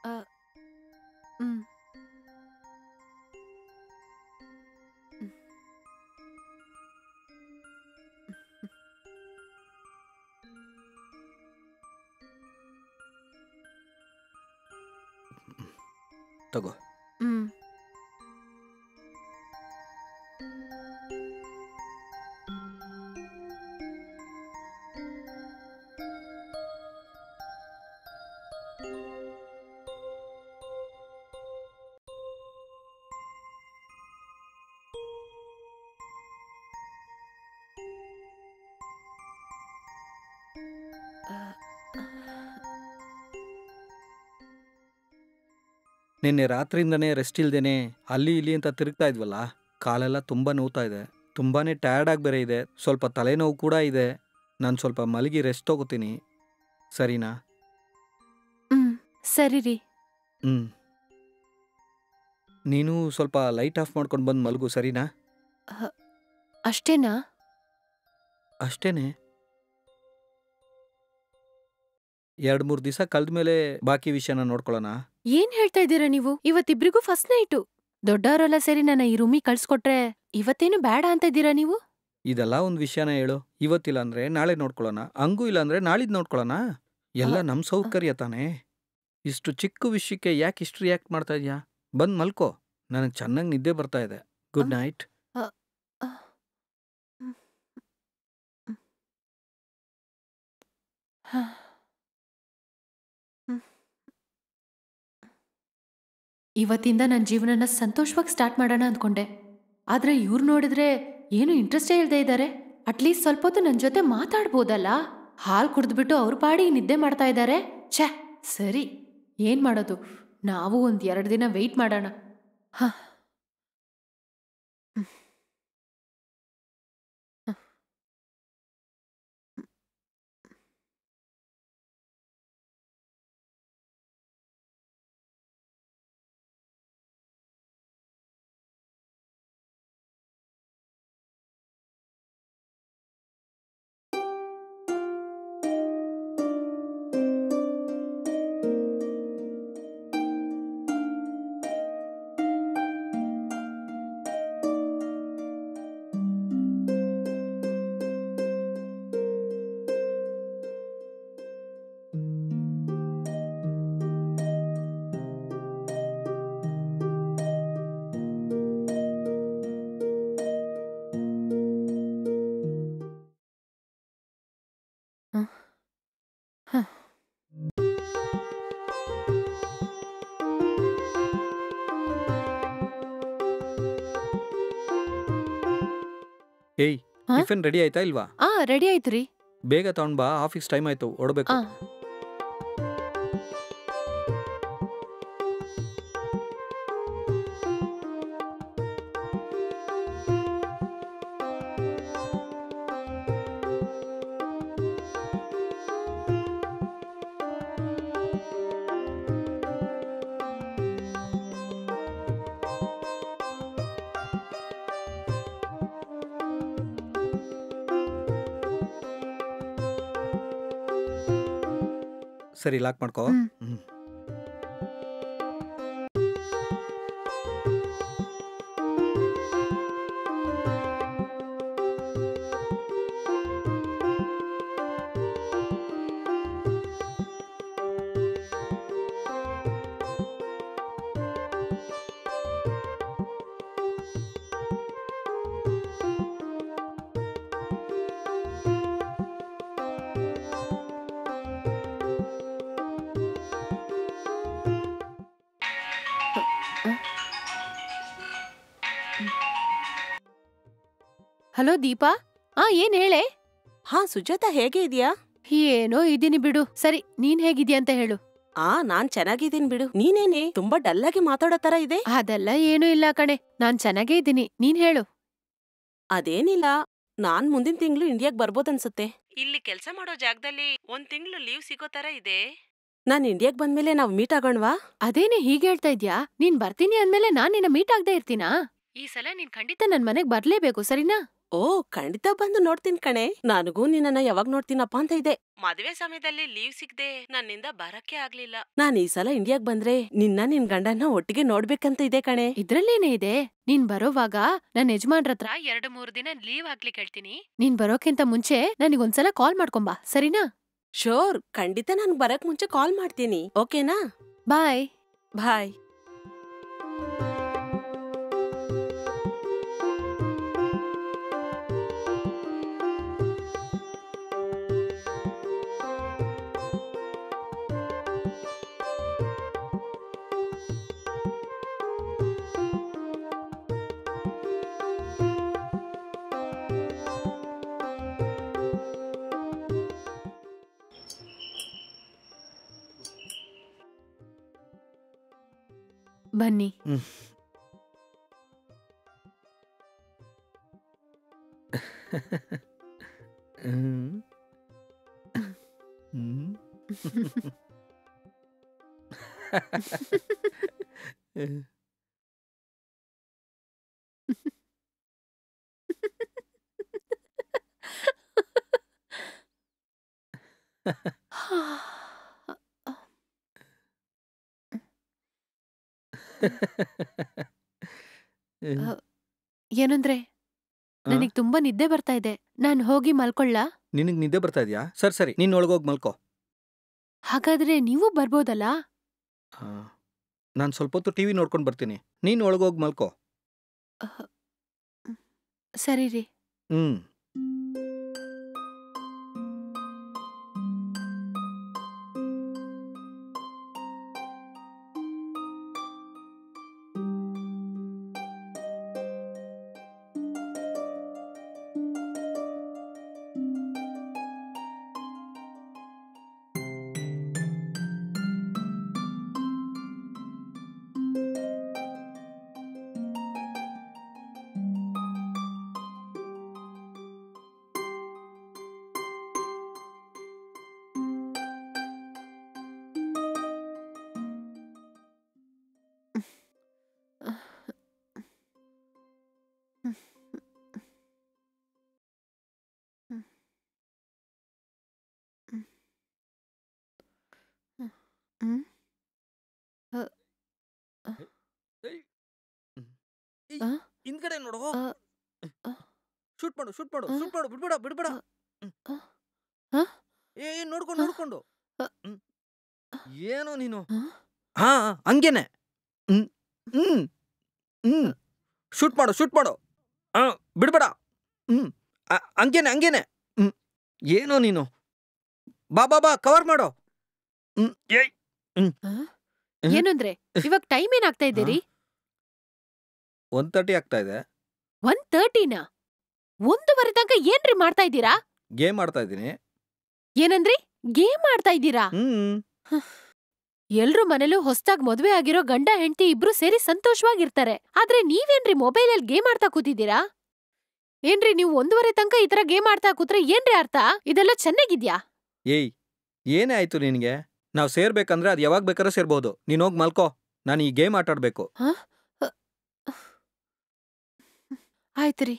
ಅ, ಹ್ಮ್. ತಗೋ. ಹ್ಮ್. ನಿನ್ನೆ ರಾತ್ರಿಯಿಂದನೇ ರೆಸ್ಟ್ ಇಲ್ದೇನೆ ಅಲ್ಲಿ ಇಲ್ಲಿ ಅಂತ ತಿರುಗ್ತಾ ಇದ್ವಲ್ಲ, ಕಾಲೆಲ್ಲ ತುಂಬ ನೋವ್ತಾ ಇದೆ. ತುಂಬಾನೇ ಟಯರ್ಡ್ ಆಗಿ ಬೇರೆ ಇದೆ. ಸ್ವಲ್ಪ ತಲೆನೋವು ಕೂಡ ಇದೆ. ನಾನು ಸ್ವಲ್ಪ ಮಲಗಿ ರೆಸ್ಟ್ ತಗೋತೀನಿ, ಸರಿನಾ? ಹ್ಮ್. ಸರಿ ರೀ. ಹ್ಮ್. ನೀನು ಸ್ವಲ್ಪ ಲೈಟ್ ಆಫ್ ಮಾಡ್ಕೊಂಡು ಬಂದು ಮಲಗು, ಸರಿನಾ? ಅ, ಅಷ್ಟೇನಾ? ಅಷ್ಟೇನೆ. 2-3 ದಿವಸ ಕಳೆದ್ಮೇಲೆ ಬಾಕಿ ವಿಷಯನ ನೋಡ್ಕೊಳ್ಳೋಣ. ಏನ್ ಹೇಳ್ತಾ ಇದ್ದೀರಾ ನೀವು? ಇವತ್ತಿಬ್ರಿಗೂ ಫಸ್ಟ್ ನೈಟು. ದೊಡ್ಡವರೆಲ್ಲ ಸೇರಿ ನನ್ನ ಈ ರೂಮಿಗೆ ಕಳ್ಸ್ಕೊಟ್ರೆ ಇವತ್ತೇನು ಬೇಡ ಅಂತ ಇದ್ದೀರಾ ನೀವು? ಇದೆಲ್ಲ ಒಂದು ವಿಷಯನ ಹೇಳು. ಇವತ್ತಿಲ್ಲ ಅಂದ್ರೆ ನಾಳೆ ನೋಡ್ಕೊಳ್ಳೋಣ, ಹಂಗೂ ಇಲ್ಲ ಅಂದ್ರೆ ನಾಳಿದ್ದು ನೋಡ್ಕೊಳ್ಳೋಣ. ಎಲ್ಲ ಅ, ನಮ್ಮ ಅ, ಸೌಕರ್ಯ ತಾನೇ. ಇಷ್ಟು ಚಿಕ್ಕ ವಿಷಯಕ್ಕೆ ಯಾಕೆ ಇಷ್ಟು ರಿಯಾಕ್ಟ್ ಮಾಡ್ತಾ ಇದೀಯಾ? ಬಂದ್ ಮಲ್ಕೋ. ನನಗೆ ಚೆನ್ನಾಗಿ ನಿದ್ದೆ ಬರ್ತಾ ಇದೆ. ಅ, ಗುಡ್ ನೈಟ್. ಅ, ಅ, ಹ್ಮ್, ಹ್ಮ್. ಹ, ಹ್ಮ್. ಇವತ್ತಿಂದ ನನ್ನ ಜೀವನನ ಸಂತೋಷವಾಗಿ ಸ್ಟಾರ್ಟ್ ಮಾಡೋಣ ಅಂದ್ಕೊಂಡೆ. ಆದ್ರೆ ಇವ್ರು ನೋಡಿದ್ರೆ ಏನು ಇಂಟ್ರೆಸ್ಟೇ ಇಲ್ದೇ ಇದ್ದಾರೆ. ಅಟ್ಲೀಸ್ಟ್ ಸ್ವಲ್ಪ ಹೊತ್ತು ನನ್ನ ಜೊತೆ ಮಾತಾಡ್ಬೋದಲ್ಲ. ಹಾಲು ಕುಡಿದ್ಬಿಟ್ಟು ಅವ್ರ ಪಾಡಿ ನಿದ್ದೆ ಮಾಡ್ತಾ ಇದ್ದಾರೆ. ಛೇ, ಸರಿ, ಏನ್ ಮಾಡೋದು? ನಾವು ಒಂದ್ 2 ದಿನ ವೆಯ್ಟ್ ಮಾಡೋಣ. ಹ, ಹ್ಮ್, ಹ, ಹ್ಮ್. ಹ, ಹ. ಏಯ್, ಹ? ಟಿಫಿನ್ ರೆಡಿ ಆಯ್ತಾ ಇಲ್ವಾ? ರೆಡಿ ಆಯ್ತು ರೀ. ಬೇಗ ತಗೊಂಡ್ ಬಾ, ಆಫೀಸ್ ಟೈಮ್ ಆಯ್ತು, ಹೊರಡ್ಬೇಕು. ಆ ಸರಿ, ಲಾಕ್ ಮಾಡ್ಕೋ. ಹ್ಮ್. ಹ್ಮ್. ಹಲೋ ದೀಪಾ. ಏನ್ ಹೇಳೆ? ಹಾ ಸುಜಾತ, ಹೇಗೆ ಇದೀಯಾ? ಏನೋ ಇದೀನಿ ಬಿಡು. ಸರಿ, ನೀನ್ ಹೇಗಿದ್ಯಾ ಅಂತ ಹೇಳು. ನಾನ್ ಚೆನ್ನಾಗಿದ್ದೀನಿ ಬಿಡು. ನೀನೇನೆ ತುಂಬಾ ಡಲ್ ಆಗಿ ಮಾತಾಡೋ ತರ ಇದೆ. ಅದೆಲ್ಲ ಏನೂ ಇಲ್ಲ ಕಣೆ, ನಾನ್ ಚೆನ್ನಾಗೇ ಇದ್ದೀನಿ. ನೀನ್ ಹೇಳು. ಅದೇನಿಲ್ಲ, ನಾನ್ ಮುಂದಿನ ತಿಂಗಳು ಇಂಡಿಯಾಗ್ ಬರ್ಬೋದನ್ಸುತ್ತೆ. ಇಲ್ಲಿ ಕೆಲ್ಸ ಮಾಡೋ ಜಾಗದಲ್ಲಿ 1 ತಿಂಗಳು ಲೀವ್ ಸಿಗೋ ತರ ಇದೆ. ನಾನ್ ಇಂಡಿಯಾಗ್ ಬಂದ್ಮೇಲೆ ನಾವ್ ಮೀಟ್ ಆಗೋಣವಾ? ಅದೇನೆ ಹೀಗೆ ಹೇಳ್ತಾ ಇದ್ಯಾ? ನೀನ್ ಬರ್ತೀನಿ ಅಂದ್ಮೇಲೆ ನಾನ್ ನಿನ್ನ ಮೀಟ್ ಆಗದೆ ಇರ್ತೀನಾ? ಈ ಸಲ ನೀನ್ ಖಂಡಿತ ನನ್ ಮನೆಗ್ ಬರ್ಲೇಬೇಕು, ಸರಿನಾ? ಓ ಖಂಡಿತ ಬಂದು ನೋಡ್ತೀನಿ ಕಣೆ. ನನಗೂ ನಿನ್ನನ್ನ ಯಾವಾಗ ನೋಡ್ತೀನಪ್ಪ ಅಂತ ಇದೆ. ಮದುವೆ ಸಮಯದಲ್ಲಿ ಲೀವ್ ಸಿಗದೆ ನನ್ನಿಂದ ಬರಕ್ಕೆ ಆಗ್ಲಿಲ್ಲ. ನಾನ್ ಈ ಸಲ ಇಂಡಿಯಾಗ್ ಬಂದ್ರೆ ನಿನ್ ಗಂಡನ್ನ ಒಟ್ಟಿಗೆ ನೋಡ್ಬೇಕಂತ ಇದೆ ಕಣೆ. ಇದ್ರಲ್ಲೇನೇ ಇದೆ, ನೀನ್ ಬರೋವಾಗ ನನ್ ಯಜಮಾನ್ರತ್ರ 2-3 ದಿನ ಲೀವ್ ಹಾಕ್ಲಿಕ್ಕೆ ಹೇಳ್ತೀನಿ. ನೀನ್ ಬರೋಕ್ಕಿಂತ ಮುಂಚೆ ನನಗೊಂದ್ಸಲ ಕಾಲ್ ಮಾಡ್ಕೊಂಬಾ, ಸರಿನಾ? ಶೋರ್, ಖಂಡಿತ ನಾನ್ ಬರಕ್ ಮುಂಚೆ ಕಾಲ್ ಮಾಡ್ತೀನಿ. ಓಕೆನಾ? ಬಾಯ್. ಬಾಯ್. ಬನ್ನಿ. ಏನಂದ್ರೆ ನನಗ್ ತುಂಬಾ ನಿದ್ದೆ ಬರ್ತಾ ಇದೆ. ನಾನ್ ಹೋಗಿ ಮಲ್ಕೊಳ್ಳಾ? ನಿನಗ್ ನಿದ್ದೆ ಬರ್ತಾ ಇದೆಯಾ? ಸರಿ, ನೀನ್ ಒಳಗೋಗಿ ಮಲ್ಕೋ. ಹಾಗಾದ್ರೆ ನೀವು ಬರ್ಬೋದಲ್ಲ? ನಾನು ಸ್ವಲ್ಪ ಹೊತ್ತು ಟಿವಿ ನೋಡ್ಕೊಂಡು ಬರ್ತೀನಿ. ನೀನ್ ಒಳಗೋಗಿ ಮಲ್ಕೋ. ಸರಿ ರೀ. ಹಿಂದ್ಗಡೆ ನೋಡು. ಶೂಟ್ ಮಾಡು, ಬಿಡ್ಬೇಡ. ನೋಡ್ಕೊಂಡು. ಏನೋ ನೀನು. ಹಾ, ಹಂಗೇನೆ. ಶೂಟ್ ಮಾಡು. ಬಿಡ್ಬೇಡ. ಹಂಗೇನೆ. ಏನೋ ನೀನು. ಬಾ ಕವರ್ ಮಾಡು. ಏನಂದ್ರೆ ಇವಾಗ ಟೈಮ್ ಏನಾಗ್ತಾ ಇದ್ದೀರಿ? 1:30 ಆಗ್ತಾ ಇದೆ. 1:30ನಾ? 1:15 ತನಕ ಏನ್ರಿ ಮಾಡ್ತಾ ಇದ್ದೀರಾ? ಗೇಮ್ ಆಡ್ತಾ ಇದ್ದೀನಿ. ಏನಂದ್ರಿ? ಗೇಮ್ ಆಡ್ತಾ ಇದ್ದೀರಾ? ಎಲ್ರೂ ಮನೇಲೂ ಹೊಸ್ದಾಗ್ ಮದ್ವೆ ಆಗಿರೋ ಗಂಡ ಹೆಂಡ್ತಿ ಇಬ್ರು ಸೇರಿ ಸಂತೋಷವಾಗಿರ್ತಾರೆ. ಆದ್ರೆ ನೀವೇನ್ರಿ ಮೊಬೈಲಲ್ಲಿ ಗೇಮ್ ಆಡ್ತಾ ಕೂತಿದ್ದೀರಾ? ಏನ್ರಿ ನೀವು 1:15 ತನಕ ಈ ತರ ಗೇಮ್ ಆಡ್ತಾ ಕೂತ್ರೆ ಏನ್ರಿ ಅರ್ಥ? ಇದೆಲ್ಲ ಚೆನ್ನಾಗಿದ್ಯಾ? ಏಯ್, ಏನೇ ಆಯ್ತು ನಿನ್ಗೆ? ನಾವ್ ಸೇರ್ಬೇಕಂದ್ರೆ ಅದ್ ಯಾವಾಗ ಬೇಕಾದ್ರೂ ಸೇರ್ಬೋದು. ನೀನ್ ಹೋಗ್ ಮಲ್ಕೋ. ನಾನು ಈ ಗೇಮ್ ಆಟಾಡ್ಬೇಕು. ಆಯ್ತ್ರಿ.